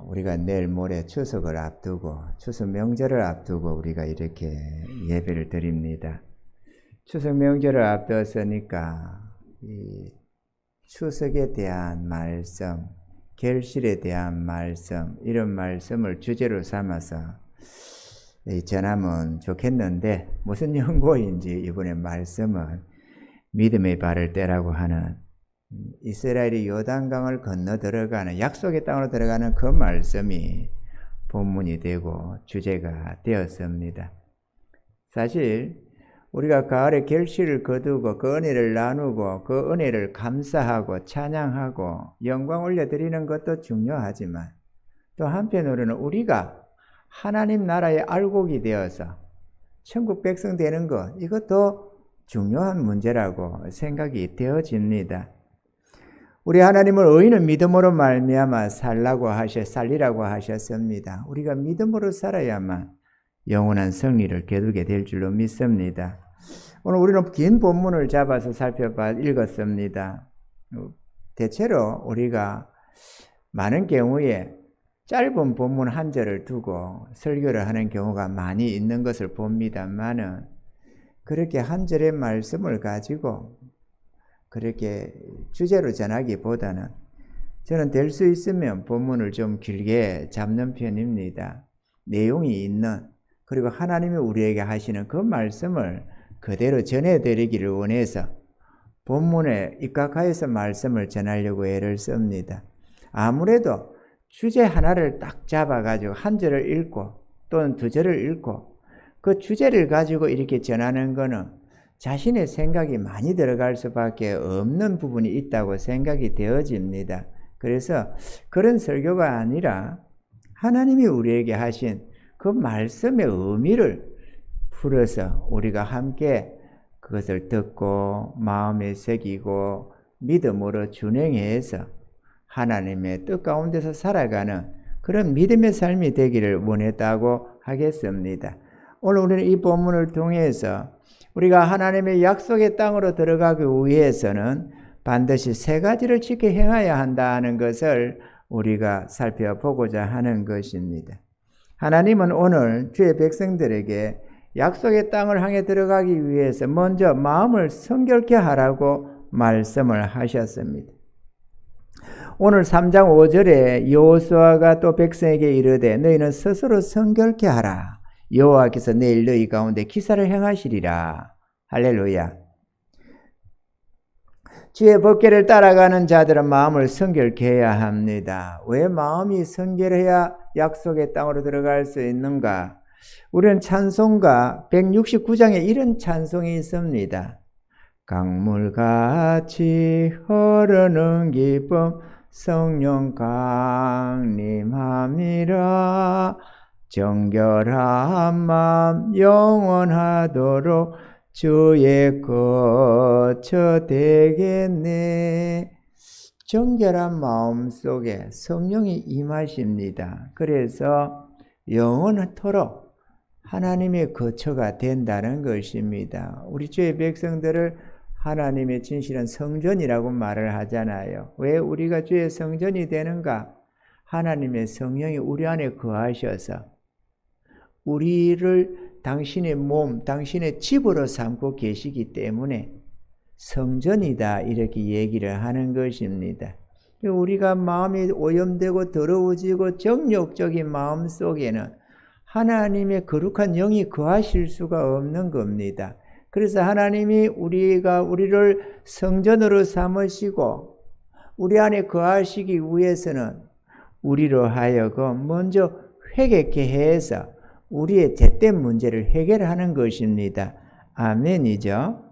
우리가 내일 모레 추석을 앞두고 추석 명절을 앞두고 우리가 이렇게 예배를 드립니다. 추석 명절을 앞두었으니까 이 추석에 대한 말씀, 결실에 대한 말씀, 이런 말씀을 주제로 삼아서 전하면 좋겠는데, 무슨 연고인지 이번에 말씀은 믿음의 발을 떼라고 하는 이스라엘이 요단강을 건너 들어가는, 약속의 땅으로 들어가는 그 말씀이 본문이 되고 주제가 되었습니다. 사실 우리가 가을에 결실을 거두고 그 은혜를 나누고 그 은혜를 감사하고 찬양하고 영광 올려드리는 것도 중요하지만, 또 한편으로는 우리가 하나님 나라의 알곡이 되어서 천국 백성 되는 것, 이것도 중요한 문제라고 생각이 되어집니다. 우리 하나님은 의인은 믿음으로 말미암아 살리라고 하셨습니다. 우리가 믿음으로 살아야만 영원한 승리를 거두게 될 줄로 믿습니다. 오늘 우리는 긴 본문을 잡아서 읽었습니다. 대체로 우리가 많은 경우에 짧은 본문 한 절을 두고 설교를 하는 경우가 많이 있는 것을 봅니다만은, 그렇게 한 절의 말씀을 가지고 그렇게 주제로 전하기보다는 저는 될 수 있으면 본문을 좀 길게 잡는 편입니다. 내용이 있는, 그리고 하나님이 우리에게 하시는 그 말씀을 그대로 전해드리기를 원해서 본문에 입각하여서 말씀을 전하려고 애를 씁니다. 아무래도 주제 하나를 딱 잡아가지고 한 절을 읽고 또는 두 절을 읽고 그 주제를 가지고 이렇게 전하는 거는 자신의 생각이 많이 들어갈 수밖에 없는 부분이 있다고 생각이 되어집니다. 그래서 그런 설교가 아니라 하나님이 우리에게 하신 그 말씀의 의미를 풀어서 우리가 함께 그것을 듣고 마음에 새기고 믿음으로 준행해서 하나님의 뜻 가운데서 살아가는 그런 믿음의 삶이 되기를 원했다고 하겠습니다. 오늘 우리는 이 본문을 통해서 우리가 하나님의 약속의 땅으로 들어가기 위해서는 반드시 세 가지를 지켜 행해야 한다는 것을 우리가 살펴보고자 하는 것입니다. 하나님은 오늘 주의 백성들에게 약속의 땅을 향해 들어가기 위해서 먼저 마음을 성결케 하라고 말씀을 하셨습니다. 오늘 3장 5절에 여호수아가 또 백성에게 이르되 너희는 스스로 성결케 하라. 여호와께서 내일 너희 가운데 기사를 행하시리라. 할렐루야. 주의 법궤를 따라가는 자들은 마음을 성결케 해야 합니다. 왜 마음이 성결해야 약속의 땅으로 들어갈 수 있는가? 우리는 찬송가 169장에 이런 찬송이 있습니다. 강물같이 흐르는 기쁨 성령 강림함이라. 정결한 마음 영원하도록 주의 거처 되겠네. 정결한 마음 속에 성령이 임하십니다. 그래서 영원토록 하나님의 거처가 된다는 것입니다. 우리 주의 백성들을 하나님의 진실한 성전이라고 말을 하잖아요. 왜 우리가 주의 성전이 되는가? 하나님의 성령이 우리 안에 거하셔서 우리를 당신의 몸, 당신의 집으로 삼고 계시기 때문에 성전이다, 이렇게 얘기를 하는 것입니다. 우리가 마음이 오염되고 더러워지고 정욕적인 마음 속에는 하나님의 거룩한 영이 거하실 수가 없는 겁니다. 그래서 하나님이 우리를 성전으로 삼으시고 우리 안에 거하시기 위해서는 우리로 하여금 먼저 회개케 해서 우리의 죄된 문제를 해결하는 것입니다. 아멘이죠.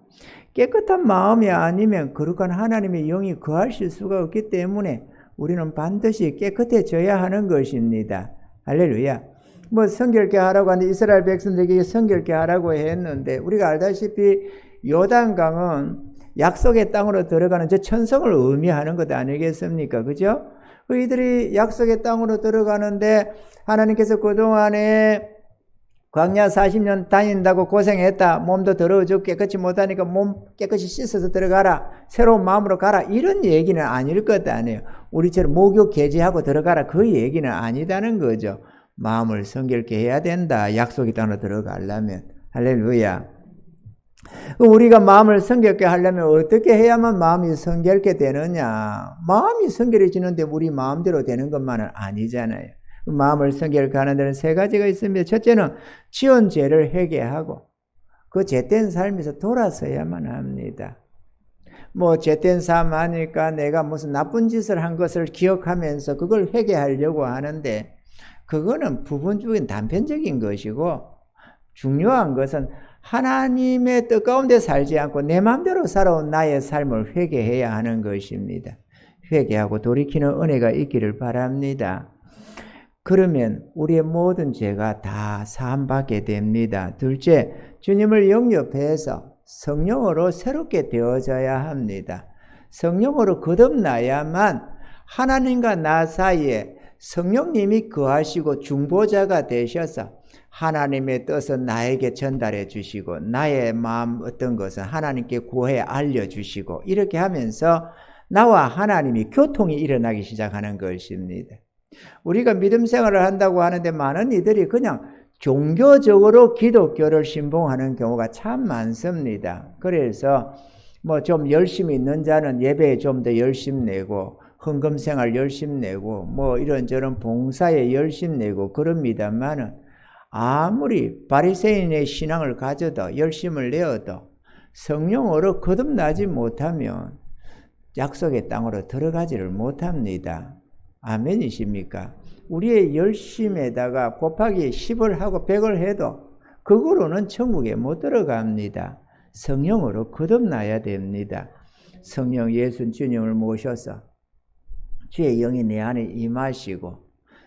깨끗한 마음이 아니면 거룩한 하나님의 영이 거하실 수가 없기 때문에 우리는 반드시 깨끗해져야 하는 것입니다. 할렐루야. 성결케 하라고 하는데 이스라엘 백성들에게 성결케 하라고 했는데, 우리가 알다시피 요단강은 약속의 땅으로 들어가는 저 천성을 의미하는 것 아니겠습니까? 그죠? 이들이 약속의 땅으로 들어가는데 하나님께서 그동안에 광야 40년 다닌다고 고생했다. 몸도 더러워 죽 깨끗이 못하니까 몸 깨끗이 씻어서 들어가라. 새로운 마음으로 가라. 이런 얘기는 아닐 것 아니에요. 우리처럼 목욕 개지하고 들어가라. 그 얘기는 아니다는 거죠. 마음을 성결케 해야 된다. 약속의 땅으로 들어가려면. 할렐루야. 우리가 마음을 성결케 하려면 어떻게 해야만 마음이 성결케 되느냐. 마음이 성결해지는데 우리 마음대로 되는 것만은 아니잖아요. 마음을 성결케 하는 데는 세 가지가 있습니다. 첫째는 지은 죄를 회개하고 그 죄된 삶에서 돌아서야만 합니다. 뭐 죄된 삶 하니까 내가 무슨 나쁜 짓을 한 것을 기억하면서 그걸 회개하려고 하는데 그거는 부분적인 단편적인 것이고 중요한 것은 하나님의 뜻 가운데 살지 않고 내 마음대로 살아온 나의 삶을 회개해야 하는 것입니다. 회개하고 돌이키는 은혜가 있기를 바랍니다. 그러면 우리의 모든 죄가 다 사함받게 됩니다. 둘째, 주님을 영접해서 성령으로 새롭게 되어져야 합니다. 성령으로 거듭나야만 하나님과 나 사이에 성령님이 거하시고 중보자가 되셔서 하나님의 뜻은 나에게 전달해 주시고 나의 마음 어떤 것은 하나님께 고해 알려주시고 이렇게 하면서 나와 하나님이 교통이 일어나기 시작하는 것입니다. 우리가 믿음 생활을 한다고 하는데 많은 이들이 그냥 종교적으로 기독교를 신봉하는 경우가 참 많습니다. 그래서 뭐 좀 열심히 있는 자는 예배에 좀 더 열심 내고 헌금 생활 열심 내고 뭐 이런저런 봉사에 열심 내고 그럽니다만은 아무리 바리새인의 신앙을 가져도 열심을 내어도 성령으로 거듭나지 못하면 약속의 땅으로 들어가지를 못합니다. 아멘이십니까? 우리의 열심에다가 곱하기 10을 하고 100을 해도 그거로는 천국에 못 들어갑니다. 성령으로 거듭나야 됩니다. 성령 예수 주님을 모셔서 주의 영이 내 안에 임하시고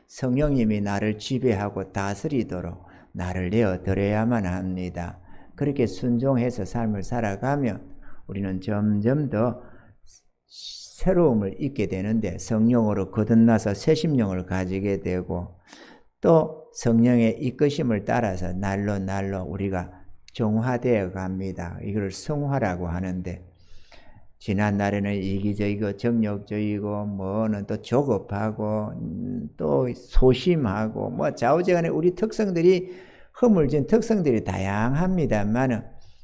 성령님이 나를 지배하고 다스리도록 나를 내어드려야만 합니다. 그렇게 순종해서 삶을 살아가면 우리는 점점 더 새로움을 잊게 되는데 성령으로 거듭나서 새 심령을 가지게 되고 또 성령의 이끄심을 따라서 날로 우리가 정화되어 갑니다. 이걸 성화라고 하는데 지난 날에는 이기적이고 정욕적이고 뭐는 또 조급하고 또 소심하고 뭐 좌우지간에 우리 특성들이 허물진 특성들이 다양합니다만은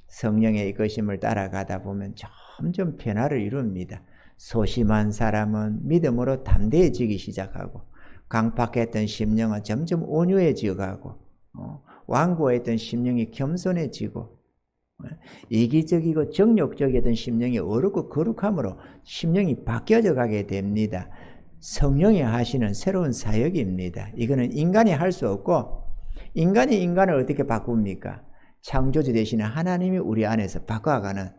성령의 이끄심을 따라가다 보면 점점 변화를 이룹니다. 소심한 사람은 믿음으로 담대해지기 시작하고 강팍했던 심령은 점점 온유해지고 가고 완고했던 심령이 겸손해지고 이기적이고 정욕적이었던 심령이 어렵고 거룩함으로 심령이 바뀌어져 가게 됩니다. 성령이 하시는 새로운 사역입니다. 이거는 인간이 할 수 없고 인간이 인간을 어떻게 바꿉니까? 창조주 되시는 하나님이 우리 안에서 바꿔가는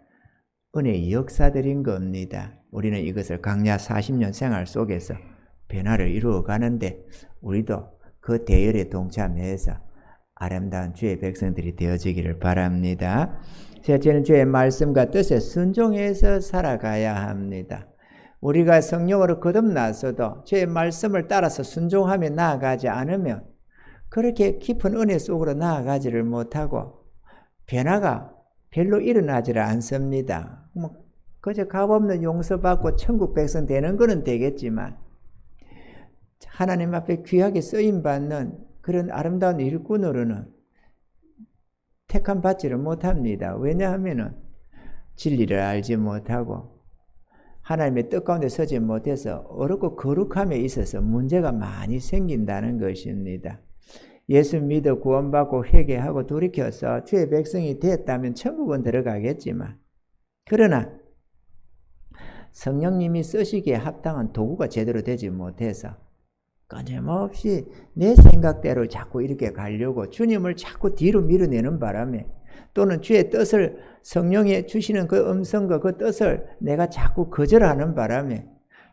은혜의 역사들인 겁니다. 우리는 이것을 광야 40년 생활 속에서 변화를 이루어 가는데 우리도 그 대열에 동참해서 아름다운 주의 백성들이 되어지기를 바랍니다. 셋째는 주의 말씀과 뜻에 순종해서 살아가야 합니다. 우리가 성령으로 거듭나서도 주의 말씀을 따라서 순종하며 나아가지 않으면 그렇게 깊은 은혜 속으로 나아가지를 못하고 변화가 별로 일어나지를 않습니다. 그저 값없는 용서받고 천국 백성 되는 것은 되겠지만 하나님 앞에 귀하게 쓰임받는 그런 아름다운 일꾼으로는 택함 받지를 못합니다. 왜냐하면 진리를 알지 못하고 하나님의 뜻 가운데 서지 못해서 어렵고 거룩함에 있어서 문제가 많이 생긴다는 것입니다. 예수 믿어 구원받고 회개하고 돌이켜서 주의 백성이 됐다면 천국은 들어가겠지만 그러나 성령님이 쓰시기에 합당한 도구가 제대로 되지 못해서 끊임없이 내 생각대로 자꾸 이렇게 가려고 주님을 자꾸 뒤로 밀어내는 바람에 또는 주의 뜻을 성령이 주시는 그 음성과 그 뜻을 내가 자꾸 거절하는 바람에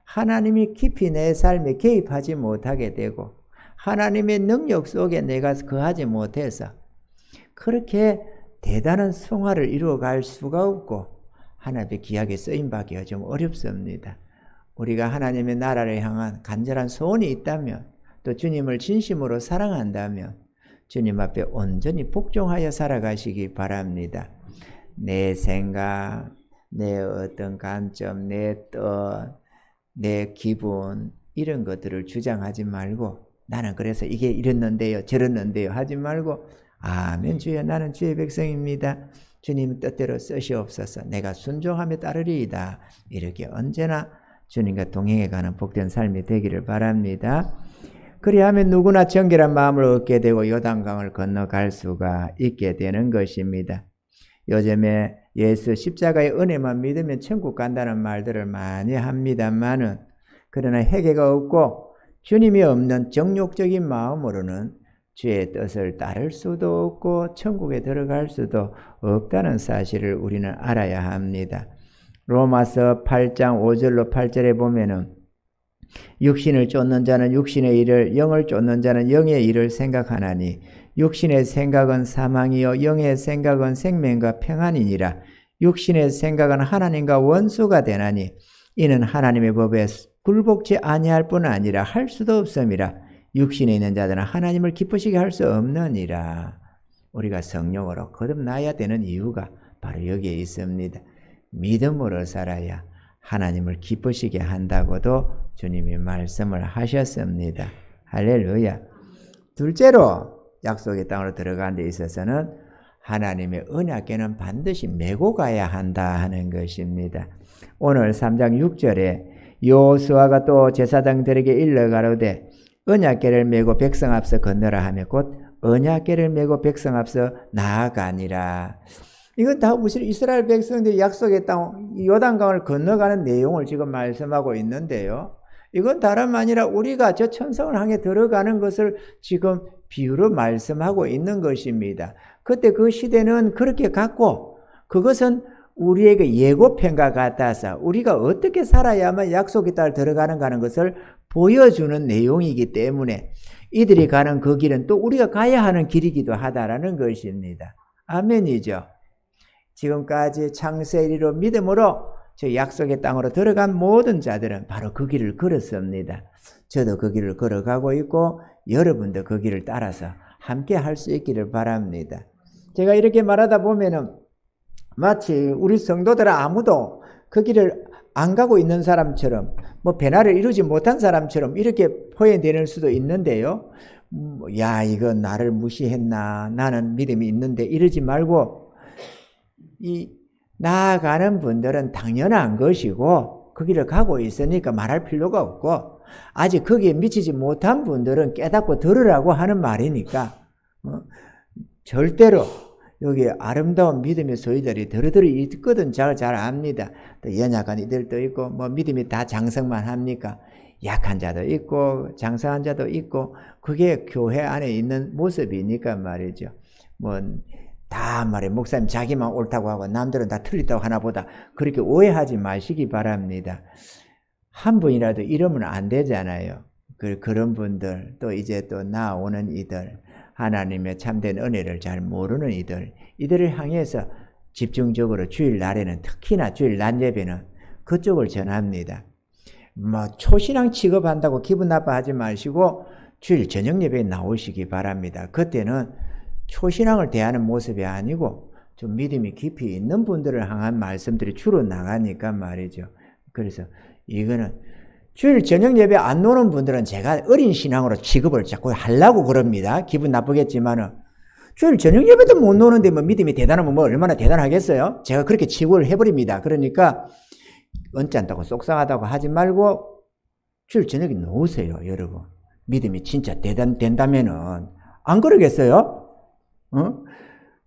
하나님이 깊이 내 삶에 개입하지 못하게 되고 하나님의 능력 속에 내가 거하지 못해서 그렇게 대단한 성화를 이루어갈 수가 없고 하나님의 귀하게 쓰임받기가 좀 어렵습니다. 우리가 하나님의 나라를 향한 간절한 소원이 있다면 또 주님을 진심으로 사랑한다면 주님 앞에 온전히 복종하여 살아가시기 바랍니다. 내 생각, 내 어떤 관점, 내 뜻, 내 기분 이런 것들을 주장하지 말고 나는 그래서 이게 이랬는데요 저랬는데요 하지 말고 아멘 주여 나는 주의 백성입니다. 주님 뜻대로 쓰시옵소서. 내가 순종하며 따르리이다. 이렇게 언제나 주님과 동행해가는 복된 삶이 되기를 바랍니다. 그리하면 누구나 정결한 마음을 얻게 되고 요단강을 건너갈 수가 있게 되는 것입니다. 요즘에 예수 십자가의 은혜만 믿으면 천국 간다는 말들을 많이 합니다만은 그러나 회개가 없고 주님이 없는 정욕적인 마음으로는 주의 뜻을 따를 수도 없고 천국에 들어갈 수도 없다는 사실을 우리는 알아야 합니다. 로마서 8장 5절로 8절에 보면은 육신을 쫓는 자는 육신의 일을, 영을 쫓는 자는 영의 일을 생각하나니 육신의 생각은 사망이요 영의 생각은 생명과 평안이니라. 육신의 생각은 하나님과 원수가 되나니 이는 하나님의 법에 굴복지 아니할 뿐 아니라 할 수도 없음이라. 육신에 있는 자들은 하나님을 기쁘시게 할 수 없느니라. 우리가 성령으로 거듭나야 되는 이유가 바로 여기에 있습니다. 믿음으로 살아야 하나님을 기쁘시게 한다고도 주님이 말씀을 하셨습니다. 할렐루야. 둘째로 약속의 땅으로 들어가는 데 있어서는 하나님의 언약궤는 반드시 메고 가야 한다 하는 것입니다. 오늘 3장 6절에 여호수아가 또 제사장들에게 일러 가로되 언약궤를 메고 백성 앞서 건너라 하며 곧 언약궤를 메고 백성 앞서 나아가니라. 이건 다 무슨 이스라엘 백성들이 약속의 땅 요단강을 건너가는 내용을 지금 말씀하고 있는데요. 이건 다름 아니라 우리가 저 천성을 향해 들어가는 것을 지금 비유로 말씀하고 있는 것입니다. 그때 그 시대는 그렇게 갔고 그것은 우리에게 예고편과 같아서 우리가 어떻게 살아야만 약속의 땅을 들어가는가 하는 것을 보여주는 내용이기 때문에 이들이 가는 그 길은 또 우리가 가야 하는 길이기도 하다라는 것입니다. 아멘이죠. 지금까지 창세 이리로 믿음으로 저 약속의 땅으로 들어간 모든 자들은 바로 그 길을 걸었습니다. 저도 그 길을 걸어가고 있고 여러분도 그 길을 따라서 함께 할 수 있기를 바랍니다. 제가 이렇게 말하다 보면은 마치 우리 성도들은 아무도 그 길을 안 가고 있는 사람처럼 뭐 변화를 이루지 못한 사람처럼 이렇게 표현될 수도 있는데요. 야 이거 나를 무시했나 나는 믿음이 있는데 이러지 말고 이 나아가는 분들은 당연한 것이고 그 길을 가고 있으니까 말할 필요가 없고 아직 거기에 미치지 못한 분들은 깨닫고 들으라고 하는 말이니까 절대로 여기 아름다운 믿음의 소유들이 더러더러 있거든. 잘 압니다. 또 연약한 이들도 있고 뭐 믿음이 다 장성만 합니까? 약한 자도 있고 장성한 자도 있고 그게 교회 안에 있는 모습이니까 말이죠. 뭐 다 말해 목사님 자기만 옳다고 하고 남들은 다 틀리다고 하나보다 그렇게 오해하지 마시기 바랍니다. 한 분이라도 이러면 안 되잖아요. 그런 분들 또 이제 또 나오는 이들 하나님의 참된 은혜를 잘 모르는 이들을 향해서 집중적으로 주일날에는 특히나 주일 낮 예배는 그쪽을 전합니다. 뭐 초신앙 취급한다고 기분 나빠하지 마시고 주일 저녁 예배에 나오시기 바랍니다. 그때는 초신앙을 대하는 모습이 아니고 좀 믿음이 깊이 있는 분들을 향한 말씀들이 주로 나가니까 말이죠. 그래서 이거는 주일 저녁 예배 안 노는 분들은 제가 어린 신앙으로 취급을 자꾸 하려고 그럽니다. 기분 나쁘겠지만은 주일 저녁 예배도 못 노는데 뭐 믿음이 대단하면 뭐 얼마나 대단하겠어요? 제가 그렇게 취급을 해버립니다. 그러니까 언짢다고 속상하다고 하지 말고 주일 저녁에 놓으세요, 여러분. 믿음이 진짜 된다면은 안 그러겠어요?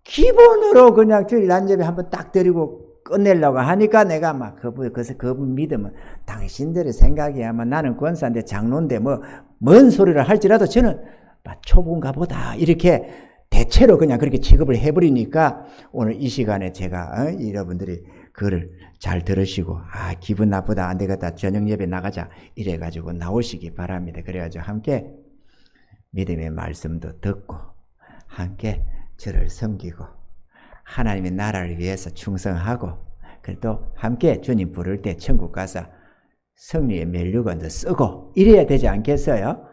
기본으로 그냥 주일 낮 예배 한번 딱 드리고 끝내려고 하니까 내가 막 그분 믿으면 당신들의 생각이야만 나는 권사인데 장로인데 뭐 뭔 소리를 할지라도 저는 초보인가 보다 이렇게 대체로 그냥 그렇게 취급을 해버리니까 오늘 이 시간에 제가 여러분들이 그를 잘 들으시고 기분 나쁘다 안 되겠다 저녁 예배 나가자 이래가지고 나오시기 바랍니다. 그래가지고 함께 믿음의 말씀도 듣고 함께 저를 섬기고 하나님의 나라를 위해서 충성하고 그래도 함께 주님 부를 때 천국 가서 승리의 멜류관도 쓰고 이래야 되지 않겠어요?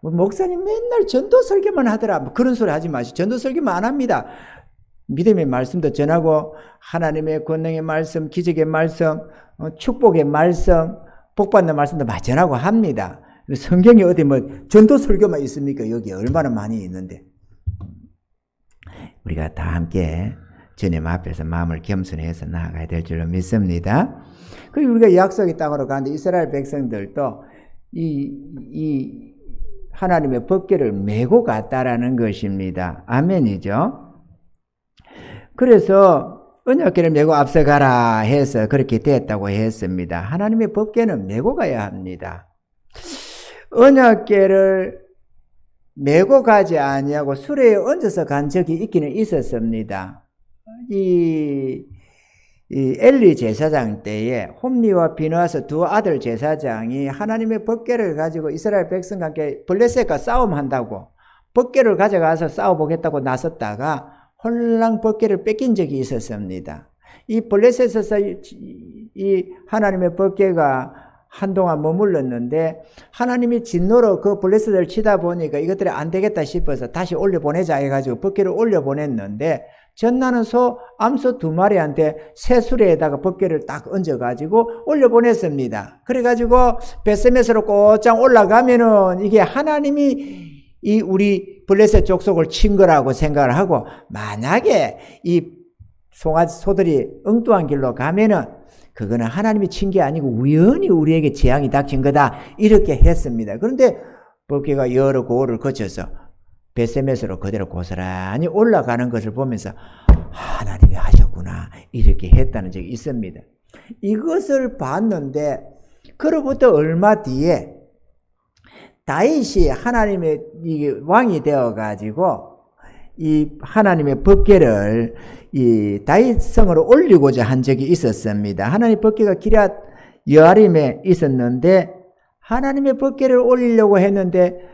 목사님 맨날 전도 설교만 하더라. 뭐 그런 소리 하지 마시고 전도 설교만 안 합니다. 믿음의 말씀도 전하고 하나님의 권능의 말씀, 기적의 말씀, 축복의 말씀, 복받는 말씀도 많이 전하고 합니다. 성경에 어디 뭐 전도 설교만 있습니까? 여기 얼마나 많이 있는데. 우리가 다 함께 주님 앞에서 마음을 겸손해서 나아가야 될 줄로 믿습니다. 그리고 우리가 약속의 땅으로 가는데 이스라엘 백성들도 이 하나님의 법궤를 메고 갔다라는 것입니다. 아멘이죠. 그래서 언약궤를 메고 앞서가라 해서 그렇게 됐다고 했습니다. 하나님의 법궤는 메고 가야 합니다. 언약궤를 메고 가지 아니하고 수레에 얹어서 간 적이 있기는 있었습니다. 이 엘리 제사장 때에 홈리와 비느하스 두 아들 제사장이 하나님의 법궤를 가지고 이스라엘 백성과 함께 블레셋과 싸움한다고 법궤를 가져가서 싸워보겠다고 나섰다가 홀랑 법궤를 뺏긴 적이 있었습니다. 이 블레셋에서 이 하나님의 법궤가 한동안 머물렀는데 하나님이 진노로 그 블레셋을 치다 보니까 이것들이 안 되겠다 싶어서 다시 올려보내자 해가지고 법궤를 올려보냈는데 전나는 소, 암소 2마리한테 새 수레에다가 법궤를 딱 얹어가지고 올려보냈습니다. 그래가지고 벳세메스로 곧장 올라가면은 이게 하나님이 이 우리 블레셋 족속을 친 거라고 생각을 하고 만약에 이 소들이 엉뚱한 길로 가면은 그거는 하나님이 친 게 아니고 우연히 우리에게 재앙이 닥친 거다 이렇게 했습니다. 그런데 법궤가 여러 고을을 거쳐서 벳세메스로 그대로 고스란히 올라가는 것을 보면서 하나님이 하셨구나 이렇게 했다는 적이 있습니다. 이것을 봤는데 그로부터 얼마 뒤에 다윗이 하나님의 왕이 되어가지고 이 하나님의 법궤를 이 다윗성으로 올리고자 한 적이 있었습니다. 하나님의 법궤가 기럇 여아림에 있었는데 하나님의 법궤를 올리려고 했는데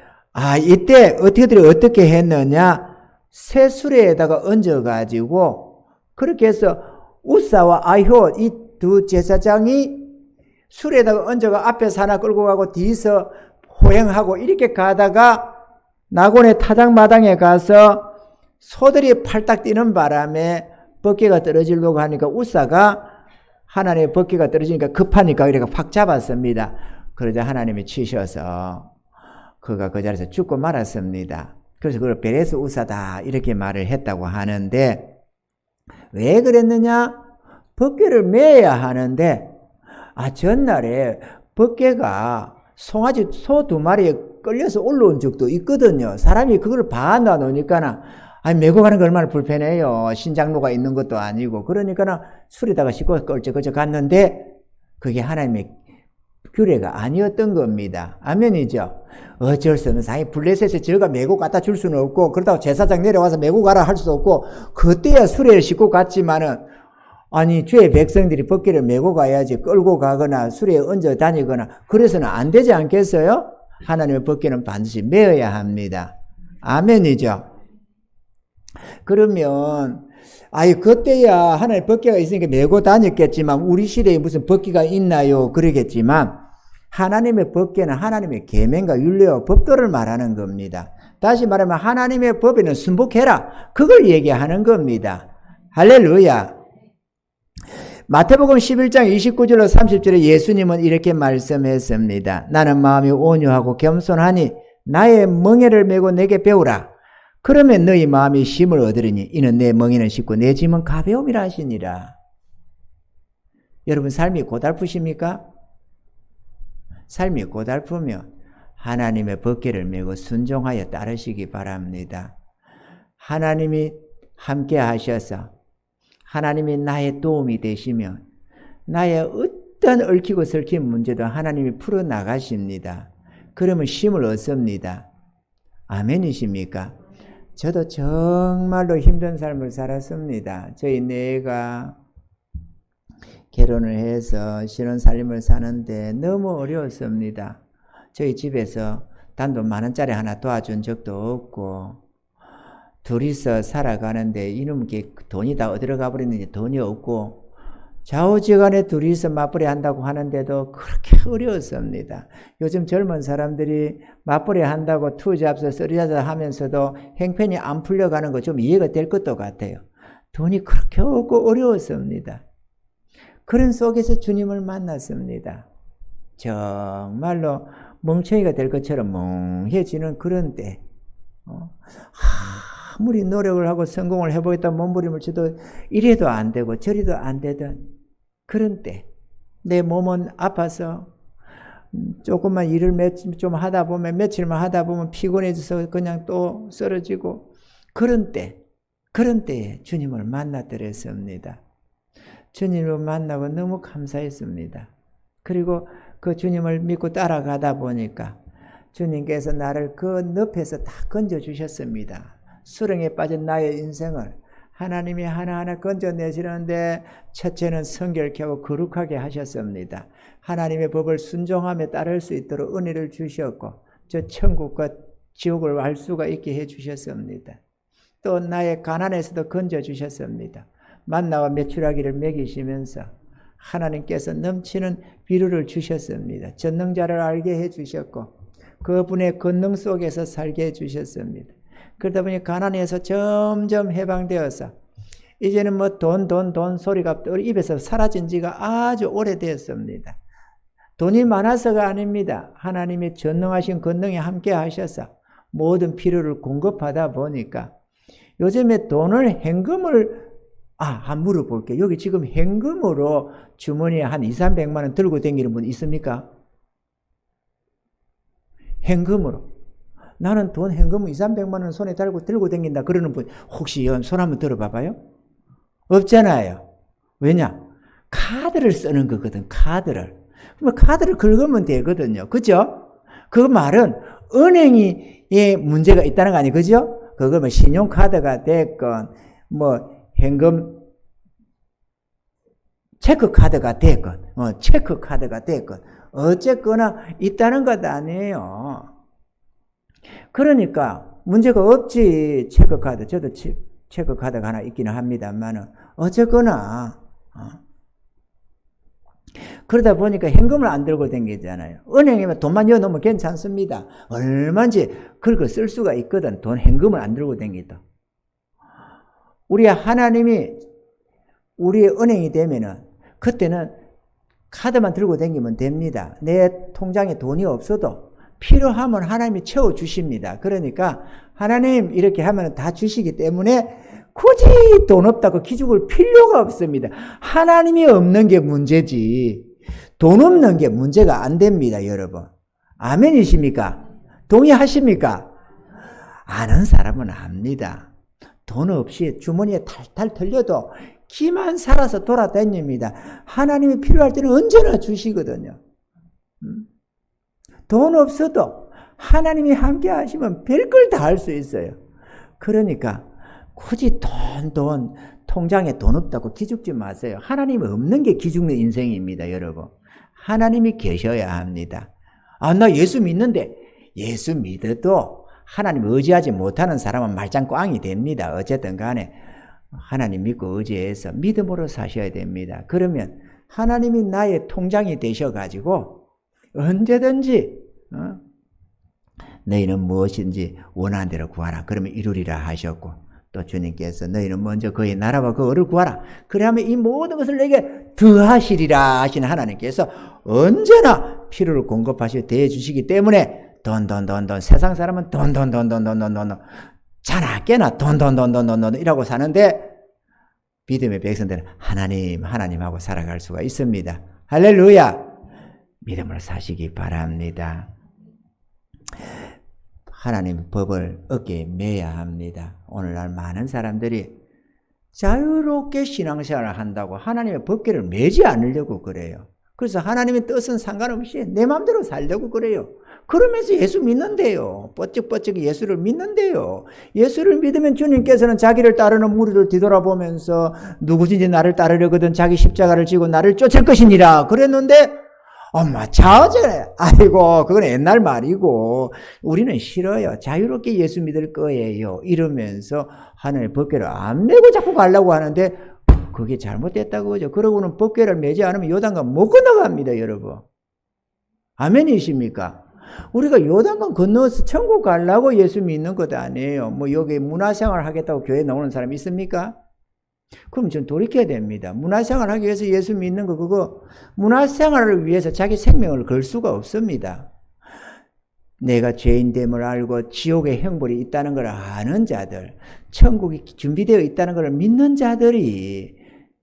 이때 어떻게 했느냐? 새 수레에다가 얹어가지고 그렇게 해서 우사와 아효 이 두 제사장이 수레에다가 얹어가 앞에서 하나 끌고 가고 뒤에서 호행하고 이렇게 가다가 나곤의 타작마당에 가서 소들이 팔딱 뛰는 바람에 법궤가 떨어지려고 하니까 우사가 하나님의 법궤가 떨어지니까 급하니까 이렇게 확 잡았습니다. 그러자 하나님이 치셔서 그가 그 자리에서 죽고 말았습니다. 그래서 그걸 베레스 우사다 이렇게 말을 했다고 하는데 왜 그랬느냐? 법궤를 메야 하는데 전날에 법궤가 송아지 소 2마리에 끌려서 올라온 적도 있거든요. 사람이 그걸 봐놔 놓으니까 메고 가는 거 얼마나 불편해요. 신장로가 있는 것도 아니고. 그러니까 술에다가 씻고 끌적끌적 갔는데 그게 하나님의 규례가 아니었던 겁니다. 아멘이죠. 어쩔 수 없는 상황이 블레셋에 저가 메고 갖다 줄 수는 없고 그렇다고 제사장 내려와서 메고 가라 할 수도 없고 그때야 수레를 싣고 갔지만은 주의 백성들이 법궤를 메고 가야지 끌고 가거나 수레에 얹어 다니거나 그래서는 안 되지 않겠어요? 하나님의 법궤는 반드시 메어야 합니다. 아멘이죠. 그러면 그때야 하나님의 법궤가 있으니까 메고 다녔겠지만 우리 시대에 무슨 법궤가 있나요? 그러겠지만 하나님의 법궤는 하나님의 계명과 율례와 법도를 말하는 겁니다. 다시 말하면 하나님의 법에는 순복해라. 그걸 얘기하는 겁니다. 할렐루야. 마태복음 11장 29절로 30절에 예수님은 이렇게 말씀했습니다. 나는 마음이 온유하고 겸손하니 나의 멍에를 메고 내게 배우라. 그러면 너희 마음이 쉼을 얻으리니 이는 내 멍에는 쉽고 내 짐은 가벼움이라 하시니라. 여러분 삶이 고달프십니까? 삶이 고달프면 하나님의 법궤를 메고 순종하여 따르시기 바랍니다. 하나님이 함께 하셔서 하나님이 나의 도움이 되시면 나의 어떤 얽히고 설킨 문제도 하나님이 풀어나가십니다. 그러면 쉼을 얻습니다. 아멘이십니까? 저도 정말로 힘든 삶을 살았습니다. 저희 내가 결혼을 해서 신혼살림을 사는데 너무 어려웠습니다. 저희 집에서 단돈 10,000원짜리 하나 도와준 적도 없고 둘이서 살아가는데 이놈께 돈이 다 어디로 가버렸는지 돈이 없고 좌우지간에 둘이서 맞벌이 한다고 하는데도 그렇게 어려웠습니다. 요즘 젊은 사람들이 맞벌이 한다고 투잡서 쓰리잡서 하면서도 행편이 안 풀려가는 거 좀 이해가 될 것도 같아요. 돈이 그렇게 없고 어려웠습니다. 그런 속에서 주님을 만났습니다. 정말로 멍청이가 될 것처럼 멍해지는 그런 때, 아무리 노력을 하고 성공을 해보겠다 몸부림을 쳐도 이래도 안 되고 저리도 안 되던 그런 때, 내 몸은 아파서 조금만 일을 좀 하다 보면, 며칠만 하다 보면 피곤해져서 그냥 또 쓰러지고, 그런 때에 주님을 만나드렸습니다. 주님을 만나고 너무 감사했습니다. 그리고 그 주님을 믿고 따라가다 보니까 주님께서 나를 그 늪에서 다 건져주셨습니다. 수렁에 빠진 나의 인생을 하나님이 하나하나 건져내시는데, 첫째는 성결케 하고 거룩하게 하셨습니다. 하나님의 법을 순종하며 따를 수 있도록 은혜를 주셨고, 저 천국과 지옥을 알 수가 있게 해주셨습니다. 또 나의 가난에서도 건져주셨습니다. 만나와 메추라기를 먹이시면서 하나님께서 넘치는 비료를 주셨습니다. 전능자를 알게 해주셨고, 그분의 권능 속에서 살게 해주셨습니다. 그러다 보니 가난에서 점점 해방되어서 이제는 뭐 돈 소리가 입에서 사라진 지가 아주 오래되었습니다. 돈이 많아서가 아닙니다. 하나님의 전능하신 권능이 함께 하셔서 모든 필요를 공급하다 보니까 요즘에 돈을 현금을 한번 물어볼게요. 여기 지금 현금으로 주머니에 한 200~300만 원 들고 다니는 분 있습니까? 현금으로. 나는 돈 현금 200~300만 원 손에 들고 다닌다 그러는 분 혹시 손 한번 들어봐봐요? 없잖아요. 왜냐? 카드를 쓰는 거거든. 카드를. 그러면 카드를 긁으면 되거든요. 그죠? 그 말은 은행에 문제가 있다는 거 아니에요. 그죠? 그거 뭐 신용카드가 됐건 현금 체크카드가 됐건 체크카드가 됐건 어쨌거나 있다는 것 아니에요. 그러니까 문제가 없지. 체크카드, 저도 체크카드가 하나 있기는 합니다만은 어쨌거나 그러다 보니까 현금을 안 들고 다니잖아요. 은행에만 돈만 넣어놓으면 괜찮습니다. 얼마인지 긁어 쓸 수가 있거든. 돈 현금을 안 들고 다니다. 우리 하나님이 우리의 은행이 되면은 그때는 카드만 들고 다니면 됩니다. 내 통장에 돈이 없어도 필요하면 하나님이 채워주십니다. 그러니까 하나님 이렇게 하면 다 주시기 때문에 굳이 돈 없다고 기죽을 필요가 없습니다. 하나님이 없는 게 문제지 돈 없는 게 문제가 안 됩니다. 여러분 아멘이십니까? 동의하십니까? 아는 사람은 압니다. 돈 없이 주머니에 탈탈 털려도 기만 살아서 돌아다닙니다. 하나님이 필요할 때는 언제나 주시거든요. 돈 없어도 하나님이 함께 하시면 별걸 다 할 수 있어요. 그러니까 굳이 통장에 돈 없다고 기죽지 마세요. 하나님이 없는 게 기죽는 인생입니다. 여러분 하나님이 계셔야 합니다. 나 예수 믿는데 예수 믿어도 하나님 의지하지 못하는 사람은 말짱 꽝이 됩니다. 어쨌든 간에 하나님 믿고 의지해서 믿음으로 사셔야 됩니다. 그러면 하나님이 나의 통장이 되셔가지고 언제든지 너희는 무엇인지 원하는 대로 구하라. 그러면 이루리라 하셨고 또 주님께서 너희는 먼저 그의 나라와 그 의를 구하라. 그러면 이 모든 것을 내게 더하시리라 하시는 하나님께서 언제나 필요를 공급하시고 대해주시기 때문에 돈 세상 사람은 돈 자나 깨나 돈 이라고 사는데 믿음의 백성들은 하나님하고 살아갈 수가 있습니다. 할렐루야. 믿음으로 사시기 바랍니다. 하나님의 법을 어깨에 매야 합니다. 오늘날 많은 사람들이 자유롭게 신앙생활을 한다고 하나님의 법궤를 매지 않으려고 그래요. 그래서 하나님의 뜻은 상관없이 내 마음대로 살려고 그래요. 그러면서 예수 믿는데요. 뻗쩍뻗쩍 예수를 믿는데요. 예수를 믿으면 주님께서는 자기를 따르는 무리를 뒤돌아보면서 누구든지 나를 따르려거든 자기 십자가를 지고 나를 쫓을 것이니라 그랬는데 엄마 자어제 아이고 그건 옛날 말이고 우리는 싫어요. 자유롭게 예수 믿을 거예요. 이러면서 하나님의 법궤를 안 메고 자꾸 가려고 하는데 그게 잘못됐다고 그죠. 그러고는 법궤를 매지 않으면 요단강 못 건너갑니다, 여러분. 아멘이십니까? 우리가 요단강 건너서 천국 가려고 예수 믿는 것도 아니에요. 뭐 여기 문화생활 하겠다고 교회 나오는 사람 있습니까? 그럼 좀 돌이켜야 됩니다. 문화생활 하기 위해서 예수 믿는 거 그거 문화생활을 위해서 자기 생명을 걸 수가 없습니다. 내가 죄인됨을 알고 지옥의 형벌이 있다는 걸 아는 자들, 천국이 준비되어 있다는 걸 믿는 자들이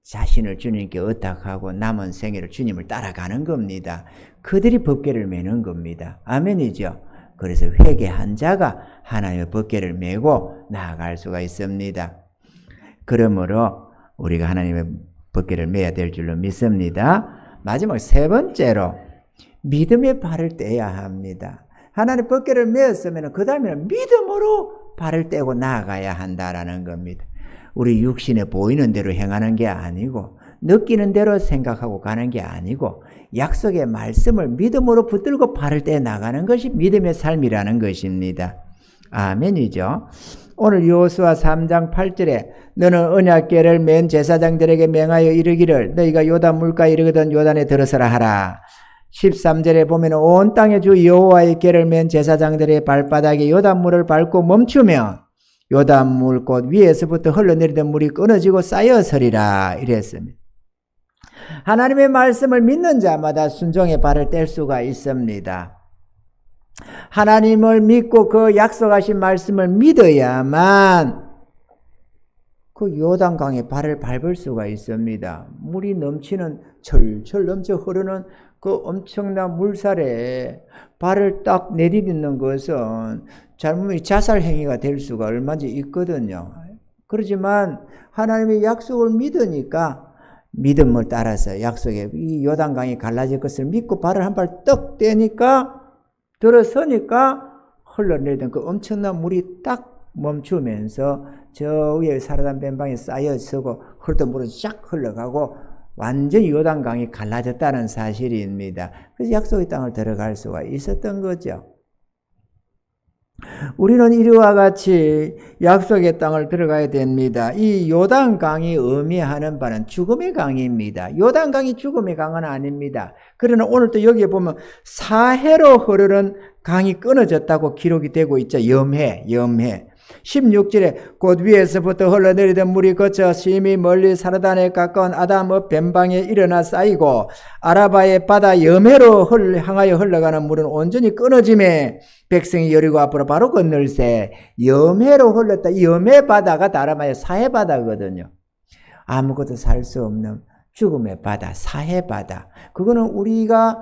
자신을 주님께 의탁하고 남은 생애를 주님을 따라가는 겁니다. 그들이 법궤를 매는 겁니다. 아멘이죠. 그래서 회개한 자가 하나님의 법궤를 메고 나아갈 수가 있습니다. 그러므로 우리가 하나님의 법궤를 메야 될 줄로 믿습니다. 마지막 세 번째로 믿음의 발을 떼야 합니다. 하나님의 법궤를 메었으면 그 다음에는 믿음으로 발을 떼고 나아가야 한다라는 겁니다. 우리 육신에 보이는 대로 행하는 게 아니고 느끼는 대로 생각하고 가는 게 아니고 약속의 말씀을 믿음으로 붙들고 발을 떼 나가는 것이 믿음의 삶이라는 것입니다. 아멘이죠. 오늘 여호수아 3장 8절에 너는 언약궤를 맨 제사장들에게 명하여 이르기를 너희가 요단 물가에 이르거든 요단에 들어서라 하라. 13절에 보면 온 땅의 주 여호와의 궤를 맨 제사장들의 발바닥에 요단물을 밟고 멈추면 요단물 곧 위에서부터 흘러내리던 물이 끊어지고 쌓여서리라 이랬습니다. 하나님의 말씀을 믿는 자마다 순종의 발을 뗄 수가 있습니다. 하나님을 믿고 그 약속하신 말씀을 믿어야만 그 요단강에 발을 밟을 수가 있습니다. 물이 넘치는 철철 넘쳐 흐르는 그 엄청난 물살에 발을 딱 내디딛는 것은 잘못하면 자살 행위가 될 수가 얼마든지 있거든요. 그렇지만 하나님의 약속을 믿으니까 믿음을 따라서 약속의 이 요단강이 갈라질 것을 믿고 발을 한 발 떡 떼니까 들어서니까 흘러내리던 그 엄청난 물이 딱 멈추면서 저 위에 사르단 뱀방에 쌓여서고 흐르던 물은 쫙 흘러가고 완전히 요단강이 갈라졌다는 사실입니다. 그래서 약속의 땅을 들어갈 수가 있었던 거죠. 우리는 이와 같이 약속의 땅을 들어가야 됩니다. 이 요단강이 의미하는 바는 죽음의 강입니다. 요단강이 죽음의 강은 아닙니다. 그러나 오늘 또 여기에 보면 사해로 흐르는 강이 끊어졌다고 기록이 되고 있죠. 염해. 16절에 곧 위에서부터 흘러내리던 물이 거쳐 심히 멀리 사르단에 가까운 아담읍 변방에 일어나 쌓이고 아라바의 바다 염해로 향하여 흘러가는 물은 온전히 끊어짐에 백성이 여리고 앞으로 바로 건널세. 염해로 흘렀다. 이 염해 바다가 다름 아니라 사해 바다거든요. 아무것도 살 수 없는 죽음의 바다, 사해 바다. 그거는 우리가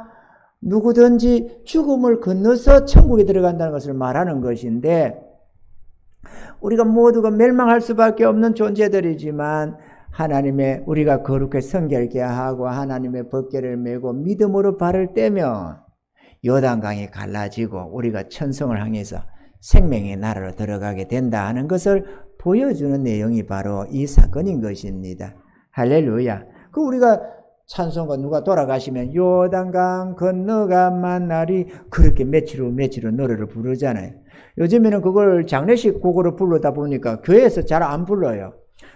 누구든지 죽음을 건너서 천국에 들어간다는 것을 말하는 것인데 우리가 모두가 멸망할 수밖에 없는 존재들이지만 하나님의 우리가 거룩하게 성결케 하고 하나님의 법궤를 메고 믿음으로 발을 떼면 요단강이 갈라지고 우리가 천성을 향해서 생명의 나라로 들어가게 된다 하는 것을 보여주는 내용이 바로 이 사건인 것입니다. 할렐루야. 그 우리가 찬송가 누가 돌아가시면 요단강 건너가 만나리 그렇게 며칠 후 노래를 부르잖아요. 요즘에는 그걸 장례식 곡으로 부르다 보니까 교회에서 잘 안 불러요.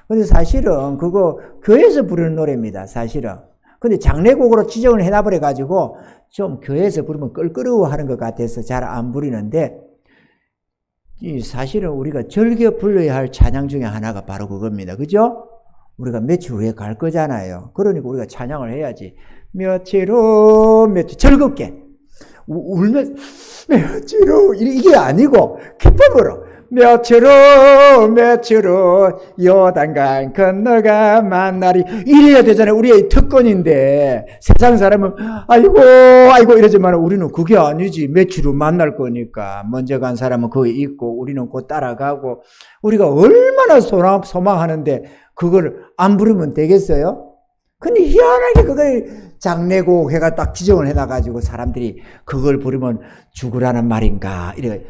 근데 사실은 그거 교회에서 부르는 노래입니다. 사실은. 근데 장례곡으로 지정을 해놔버려 가지고 좀 교회에서 부르면 껄끄러워하는 것 같아서 잘 안 부르는데 이 사실은 우리가 즐겨 불러야 할 찬양 중에 하나가 바로 그겁니다. 그죠? 우리가 며칠 후에 갈 거잖아요. 그러니까 우리가 찬양을 해야지. 며칠 후 즐겁게 울면서 며칠 후 이게 아니고 기쁨으로 며칠 후 요단강 건너가 만나리 이래야 되잖아요. 우리의 특권인데 세상 사람은 아이고 이러지만 우리는 그게 아니지. 며칠 후 만날 거니까 먼저 간 사람은 거기 있고 우리는 곧 따라가고 우리가 얼마나 소망하는데 그걸 안 부르면 되겠어요? 근데 희한하게 그걸 장례곡 해가 딱 지정을 해놔가지고 사람들이 그걸 부르면 죽으라는 말인가 이래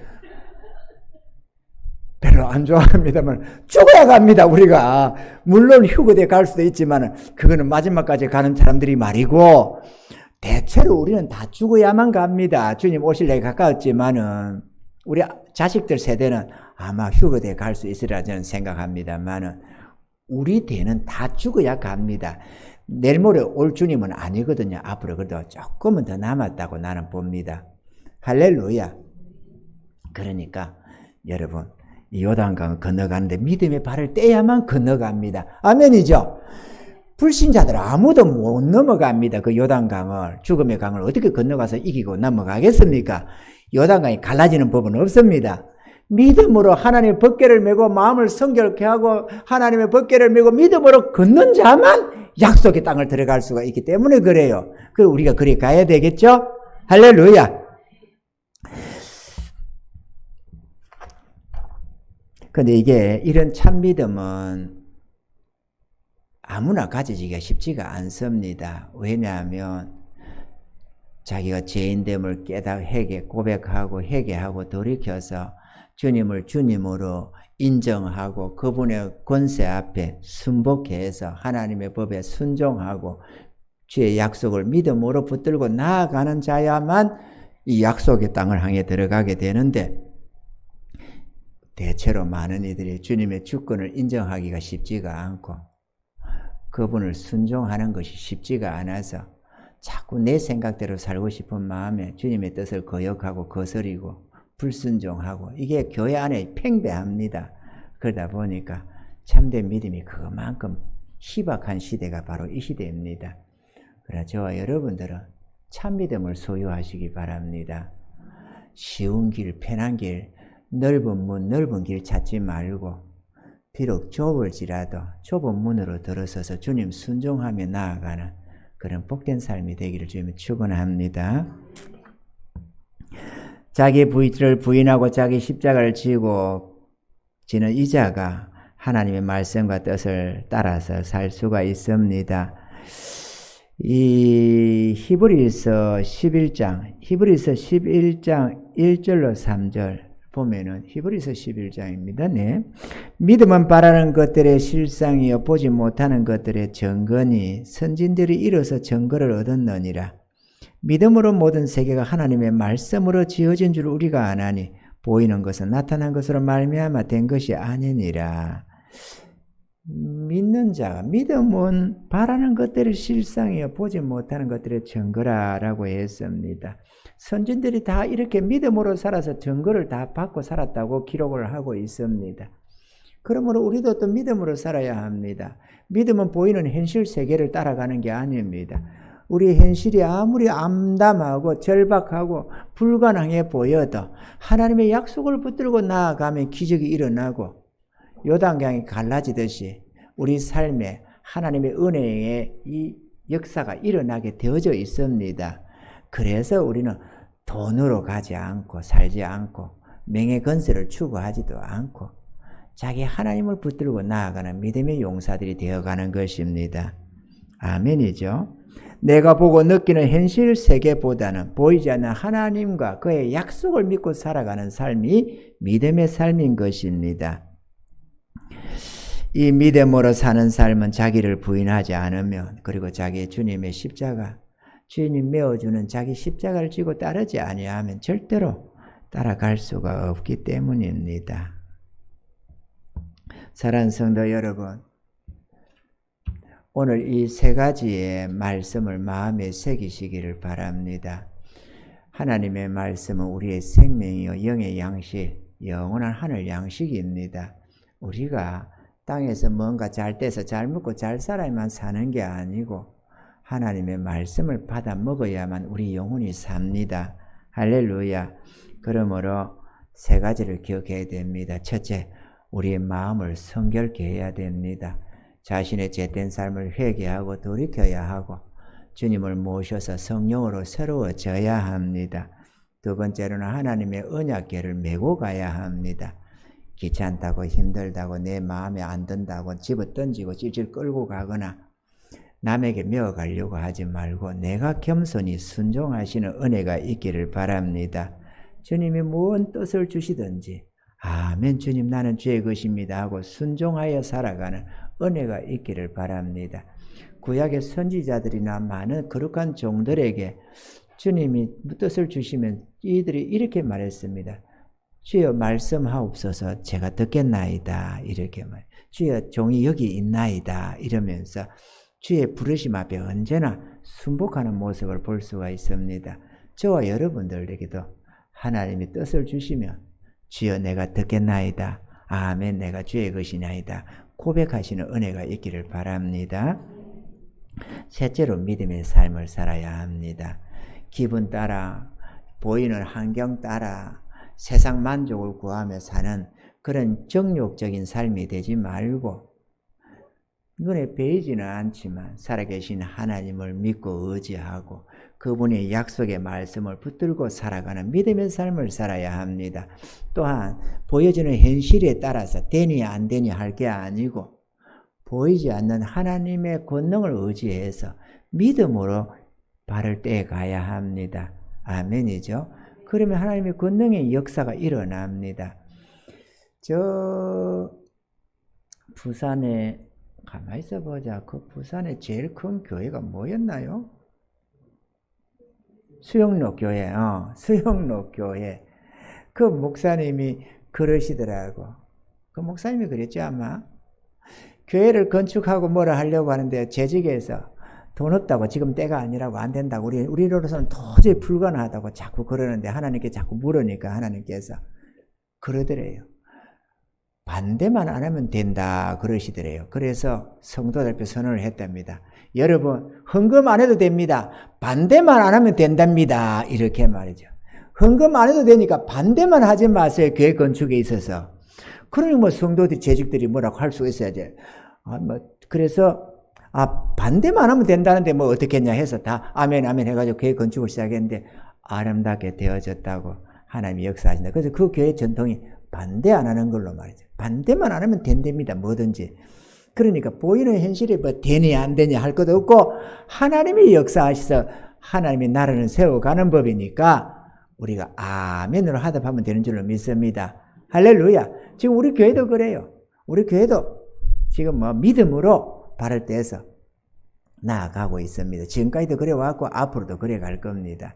별로 안 좋아합니다만 죽어야 갑니다. 우리가 물론 휴거대 갈 수도 있지만 그거는 마지막까지 가는 사람들이 말이고 대체로 우리는 다 죽어야만 갑니다. 주님 오실 날이 가까웠지만은 우리 자식들 세대는 아마 휴거대 갈 수 있으리라 저는 생각합니다만은 우리 대는 다 죽어야 갑니다. 내일 모레 올 주님은 아니거든요. 앞으로 그래도 조금은 더 남았다고 나는 봅니다. 할렐루야. 그러니까 여러분 이 요단강을 건너가는데 믿음의 발을 떼야만 건너갑니다. 아멘이죠? 불신자들 아무도 못 넘어갑니다. 그 요단강을, 죽음의 강을 어떻게 건너가서 이기고 넘어가겠습니까? 요단강이 갈라지는 법은 없습니다. 믿음으로 하나님의 법궤를 메고 마음을 성결케 하고 하나님의 법궤를 메고 믿음으로 걷는 자만 약속의 땅을 들어갈 수가 있기 때문에 그래요. 그 우리가 그리 가야 되겠죠? 할렐루야. 근데 이게 이런 참 믿음은 아무나 가지기가 쉽지가 않습니다. 왜냐하면 자기가 죄인됨을 고백하고 회개하고 돌이켜서 주님을 주님으로 인정하고 그분의 권세 앞에 순복해서 하나님의 법에 순종하고 주의 약속을 믿음으로 붙들고 나아가는 자야만 이 약속의 땅을 향해 들어가게 되는데 대체로 많은 이들이 주님의 주권을 인정하기가 쉽지가 않고 그분을 순종하는 것이 쉽지가 않아서 자꾸 내 생각대로 살고 싶은 마음에 주님의 뜻을 거역하고 거스리고 불순종하고 이게 교회 안에 팽배합니다. 그러다 보니까 참된 믿음이 그만큼 희박한 시대가 바로 이 시대입니다. 그러나 저와 여러분들은 참 믿음을 소유하시기 바랍니다. 쉬운 길, 편한 길, 넓은 문, 넓은 길 찾지 말고 비록 좁을지라도 좁은 문으로 들어서서 주님 순종하며 나아가는 그런 복된 삶이 되기를 주님이 축원합니다. 자기 부위를 부인하고 자기 십자가를 지고 지는 이 자가 하나님의 말씀과 뜻을 따라서 살 수가 있습니다. 이 히브리서 11장 1절로 3절 보면은 히브리서 11장입니다. 네. 믿음은 바라는 것들의 실상이요 보지 못하는 것들의 증거니 선진들이 이뤄서 증거를 얻었느니라. 믿음으로 모든 세계가 하나님의 말씀으로 지어진 줄 우리가 아나니 보이는 것은 나타난 것으로 말미암아 된 것이 아니니라. 믿는 자가 믿음은 바라는 것들의 실상이요 보지 못하는 것들의 증거라라고 했습니다. 선진들이 다 이렇게 믿음으로 살아서 증거를 다 받고 살았다고 기록을 하고 있습니다. 그러므로 우리도 또 믿음으로 살아야 합니다. 믿음은 보이는 현실 세계를 따라가는 게 아닙니다. 우리 현실이 아무리 암담하고 절박하고 불가능해 보여도 하나님의 약속을 붙들고 나아가면 기적이 일어나고 요단강이 갈라지듯이 우리 삶에 하나님의 은혜의 이 역사가 일어나게 되어져 있습니다. 그래서 우리는 돈으로 가지 않고 살지 않고 명예 건설을 추구하지도 않고 자기 하나님을 붙들고 나아가는 믿음의 용사들이 되어가는 것입니다. 아멘이죠. 내가 보고 느끼는 현실 세계보다는 보이지 않는 하나님과 그의 약속을 믿고 살아가는 삶이 믿음의 삶인 것입니다. 이 믿음으로 사는 삶은 자기를 부인하지 않으면 그리고 자기 주님의 십자가 주님 메어주는 자기 십자가를 지고 따르지 아니하면 절대로 따라갈 수가 없기 때문입니다. 사랑하는 성도 여러분, 오늘 이 세 가지의 말씀을 마음에 새기시기를 바랍니다. 하나님의 말씀은 우리의 생명이요 영의 양식, 영원한 하늘 양식입니다. 우리가 땅에서 뭔가 잘 떼서 잘 먹고 잘 살아야만 사는 게 아니고 하나님의 말씀을 받아 먹어야만 우리 영혼이 삽니다. 할렐루야. 그러므로 세 가지를 기억해야 됩니다. 첫째, 우리의 마음을 성결케 해야 됩니다. 자신의 죄된 삶을 회개하고 돌이켜야 하고 주님을 모셔서 성령으로 새로워져야 합니다. 두 번째로는 하나님의 언약궤를 메고 가야 합니다. 귀찮다고 힘들다고 내 마음에 안 든다고 집어 던지고 찔찔 끌고 가거나 남에게 메어가려고 하지 말고 내가 겸손히 순종하시는 은혜가 있기를 바랍니다. 주님이 무슨 뜻을 주시든지 아멘 주님 나는 주의 것입니다 하고 순종하여 살아가는 은혜가 있기를 바랍니다. 구약의 선지자들이나 많은 거룩한 종들에게 주님이 뜻을 주시면 이들이 이렇게 말했습니다. 주여 말씀하옵소서 제가 듣겠나이다. 이렇게 말. 주여 종이 여기 있나이다. 이러면서 주의 부르심 앞에 언제나 순복하는 모습을 볼 수가 있습니다. 저와 여러분들에게도 하나님이 뜻을 주시면 주여 내가 듣겠나이다. 아멘 내가 주의 것이나이다. 고백하시는 은혜가 있기를 바랍니다. 셋째로 믿음의 삶을 살아야 합니다. 기분 따라 보이는 환경 따라 세상 만족을 구하며 사는 그런 정욕적인 삶이 되지 말고 눈에 보이지는 않지만 살아계신 하나님을 믿고 의지하고 그분의 약속의 말씀을 붙들고 살아가는 믿음의 삶을 살아야 합니다. 또한 보여지는 현실에 따라서 되니 안 되니 할 게 아니고 보이지 않는 하나님의 권능을 의지해서 믿음으로 발을 떼가야 합니다. 아멘이죠. 그러면 하나님의 권능의 역사가 일어납니다. 저 부산에 가만히 있어보자. 그 부산에 제일 큰 교회가 뭐였나요? 수영로 교회. 수영로 교회. 그 목사님이 그러시더라고. 그 목사님이 그랬죠 아마. 교회를 건축하고 뭐라 하려고 하는데 재직에서 돈 없다고 지금 때가 아니라고 안 된다고 우리로서는 도저히 불가능하다고 자꾸 그러는데 하나님께 자꾸 물으니까 하나님께서 그러더래요. 반대만 안 하면 된다 그러시더래요. 그래서 성도들 앞에 선언을 했답니다. 여러분 헌금 안 해도 됩니다. 반대만 안 하면 된답니다. 이렇게 말이죠. 헌금 안 해도 되니까 반대만 하지 마세요. 교회 건축에 있어서. 그러니 뭐 성도들 재직들이 뭐라고 할 수가 있어야지. 그래서 반대만 하면 된다는데 뭐 어떻겠냐 해서 다 아멘 아멘 해가지고 교회 건축을 시작했는데 아름답게 되어졌다고 하나님이 역사하신다. 그래서 그 교회 전통이 반대 안 하는 걸로 말이죠. 반대만 안 하면 된답니다. 뭐든지. 그러니까 보이는 현실이 뭐 되니 안 되니 할 것도 없고 하나님이 역사하셔서 하나님이 나라를 세워가는 법이니까 우리가 아멘으로 하답하면 되는 줄로 믿습니다. 할렐루야. 지금 우리 교회도 그래요. 우리 교회도 지금 뭐 믿음으로 발을 떼서 나아가고 있습니다. 지금까지도 그래왔고 앞으로도 그래 갈 겁니다.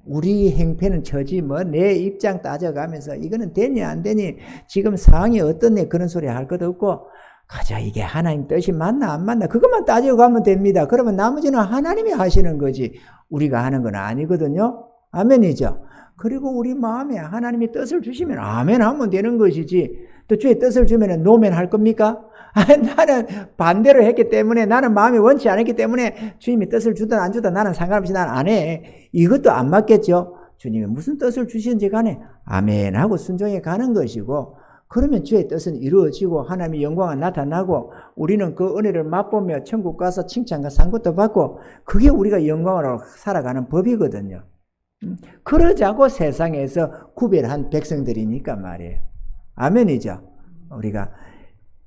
우리 행패는 처지 뭐 내 입장 따져가면서 이거는 되니 안 되니 지금 상황이 어떻네 그런 소리 할 것도 없고 가자 이게 하나님 뜻이 맞나 안 맞나 그것만 따져가면 됩니다. 그러면 나머지는 하나님이 하시는 거지 우리가 하는 건 아니거든요. 아멘이죠. 그리고 우리 마음에 하나님이 뜻을 주시면 아멘 하면 되는 것이지 또 주의 뜻을 주면 노멘 할 겁니까? 나는 반대로 했기 때문에 나는 마음이 원치 않았기 때문에 주님이 뜻을 주든 안 주든 나는 상관없이 나는 안 해. 이것도 안 맞겠죠. 주님이 무슨 뜻을 주시는지 간에 아멘 하고 순종해 가는 것이고 그러면 주의 뜻은 이루어지고 하나님의 영광은 나타나고 우리는 그 은혜를 맛보며 천국 가서 칭찬과 상급도 받고 그게 우리가 영광으로 살아가는 법이거든요. 그러자고 세상에서 구별한 백성들이니까 말이에요. 아멘이죠. 우리가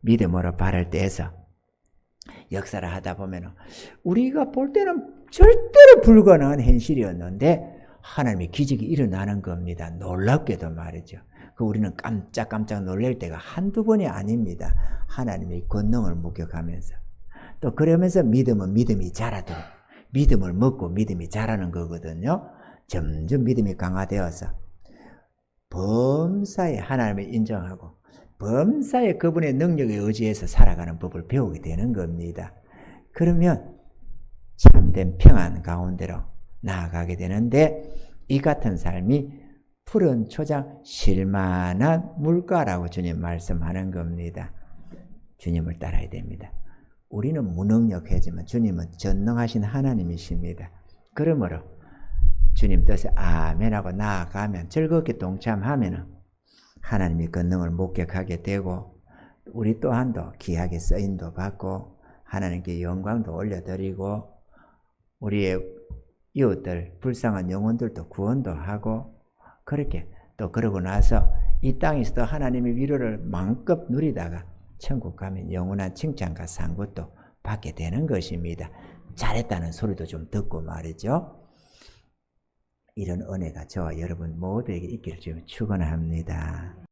믿음으로 발을 떼서 역사를 하다 보면 우리가 볼 때는 절대로 불가능한 현실이었는데 하나님의 기적이 일어나는 겁니다. 놀랍게도 말이죠. 우리는 깜짝깜짝 놀랄 때가 한두 번이 아닙니다. 하나님의 권능을 목격하면서 또 그러면서 믿음은 믿음이 자라도록 믿음을 먹고 믿음이 자라는 거거든요. 점점 믿음이 강화되어서 범사에 하나님을 인정하고 범사에 그분의 능력에 의지해서 살아가는 법을 배우게 되는 겁니다. 그러면 참된 평안 가운데로 나아가게 되는데 이 같은 삶이 푸른 초장 실만한 물가라고 주님 말씀하는 겁니다. 주님을 따라야 됩니다. 우리는 무능력하지만 주님은 전능하신 하나님이십니다. 그러므로 주님 뜻에 아멘하고 나아가면 즐겁게 동참하면 하나님의 권능을 목격하게 되고 우리 또한도 귀하게 쓰임도 받고 하나님께 영광도 올려드리고 우리의 이웃들 불쌍한 영혼들도 구원도 하고 그렇게 또 그러고 나서 이 땅에서도 하나님의 위로를 마음껏 누리다가 천국 가면 영원한 칭찬과 상급도 받게 되는 것입니다. 잘했다는 소리도 좀 듣고 말이죠. 이런 은혜가 저와 여러분 모두에게 있기를 좀 축원합니다.